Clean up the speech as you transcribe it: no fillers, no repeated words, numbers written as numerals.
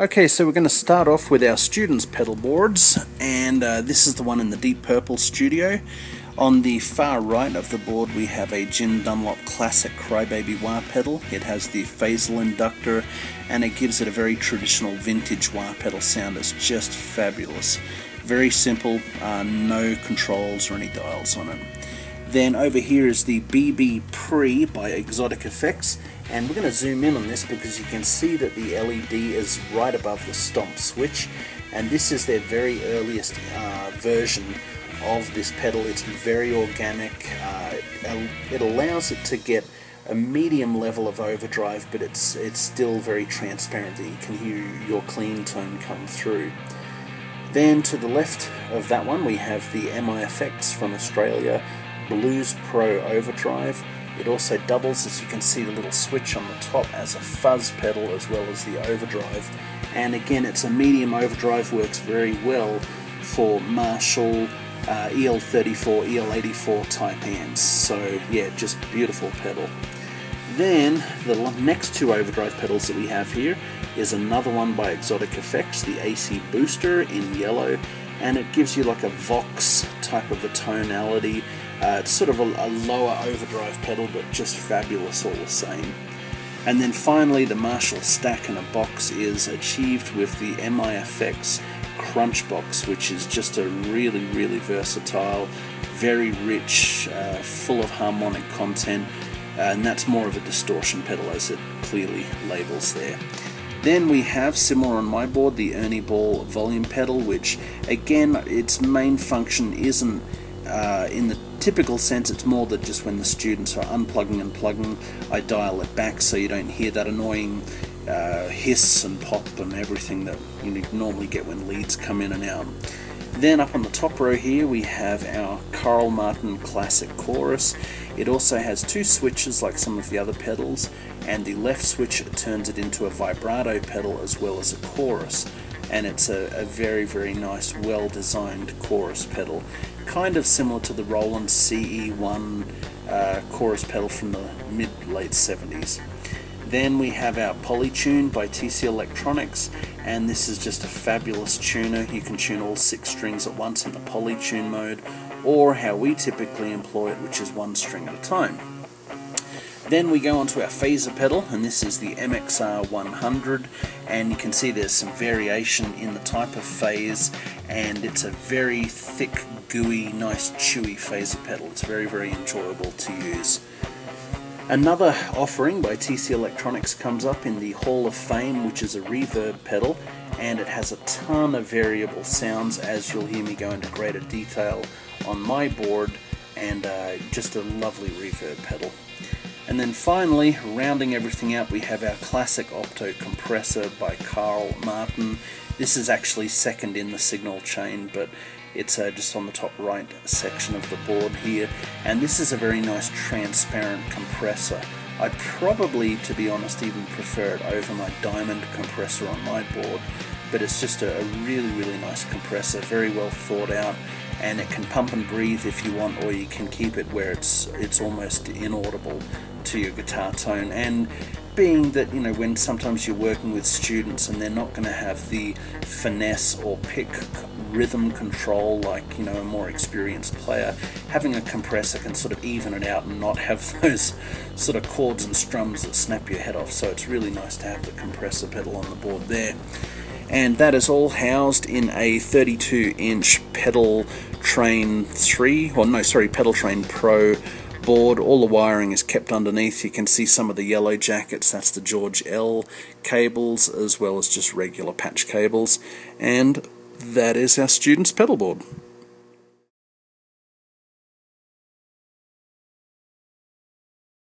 Okay, so we're going to start off with our students' pedal boards, and this is the one in the Deep Purple studio. On the far right of the board we have a Jim Dunlop Classic Crybaby wah pedal. It has the phasal inductor and it gives it a very traditional vintage wah pedal sound. It's just fabulous. Very simple, no controls or any dials on it. Then over here is the BB Pre by Exotic Effects, and we're going to zoom in on this because you can see that the LED is right above the stomp switch, and this is their very earliest version of this pedal. It's very organic. It allows it to get a medium level of overdrive, but it's still very transparent that you can hear your clean tone come through. Then to the left of that one we have the MIFX from Australia Blues Pro Overdrive. It also doubles, as you can see, the little switch on the top as a fuzz pedal as well as the overdrive. And again, it's a medium overdrive, works very well for Marshall EL34, EL84 type amps. So yeah, just beautiful pedal. Then the next two overdrive pedals that we have here is another one by Exotic Effects, the AC Booster in yellow, and it gives you like a Vox type of a tonality. It's sort of a lower overdrive pedal, but just fabulous all the same. And then finally the Marshall Stack in a Box is achieved with the MIFX Crunch Box, which is just a really versatile, very rich, full of harmonic content, and that's more of a distortion pedal as it clearly labels there. Then we have, similar on my board, the Ernie Ball volume pedal, which again, its main function isn't in the typical sense. It's more that just when the students are unplugging and plugging, I dial it back so you don't hear that annoying hiss and pop and everything that you normally get when leads come in and out. Then up on the top row here we have our Carl Martin Classic Chorus. It also has two switches like some of the other pedals, and the left switch turns it into a vibrato pedal as well as a chorus, and it's a very nice, well designed chorus pedal, kind of similar to the Roland CE1 chorus pedal from the mid-late 70s. Then we have our Polytune by TC Electronics, and this is just a fabulous tuner. You can tune all 6 strings at once in the Polytune mode, or how we typically employ it, which is 1 string at a time. Then we go on to our phaser pedal, and this is the MXR 100, and you can see there's some variation in the type of phase, and it's a very thick, gooey, nice chewy phaser pedal. It's very enjoyable to use. Another offering by TC Electronics comes up in the Hall of Fame, which is a reverb pedal, and it has a ton of variable sounds, as you'll hear me go into greater detail on my board, and just a lovely reverb pedal. And then finally, rounding everything out, we have our classic Opto Compressor by Carl Martin. This is actually second in the signal chain, but it's just on the top right section of the board here, and this is a very nice transparent compressor. I probably, to be honest, even prefer it over my diamond compressor on my board, but it's just a really nice compressor, very well thought out, and it can pump and breathe if you want, or you can keep it where it's almost inaudible to your guitar tone. And being that, you know, when sometimes you're working with students and they're not going to have the finesse or pick rhythm control like, you know, a more experienced player, having a compressor can sort of even it out and not have those sort of chords and strums that snap your head off. So it's really nice to have the compressor pedal on the board there. And that is all housed in a 32-inch Pedal Train Pedal Train Pro board. All the wiring is kept underneath. You can see some of the yellow jackets, that's the George L cables, as well as just regular patch cables. And that is our student's pedal board.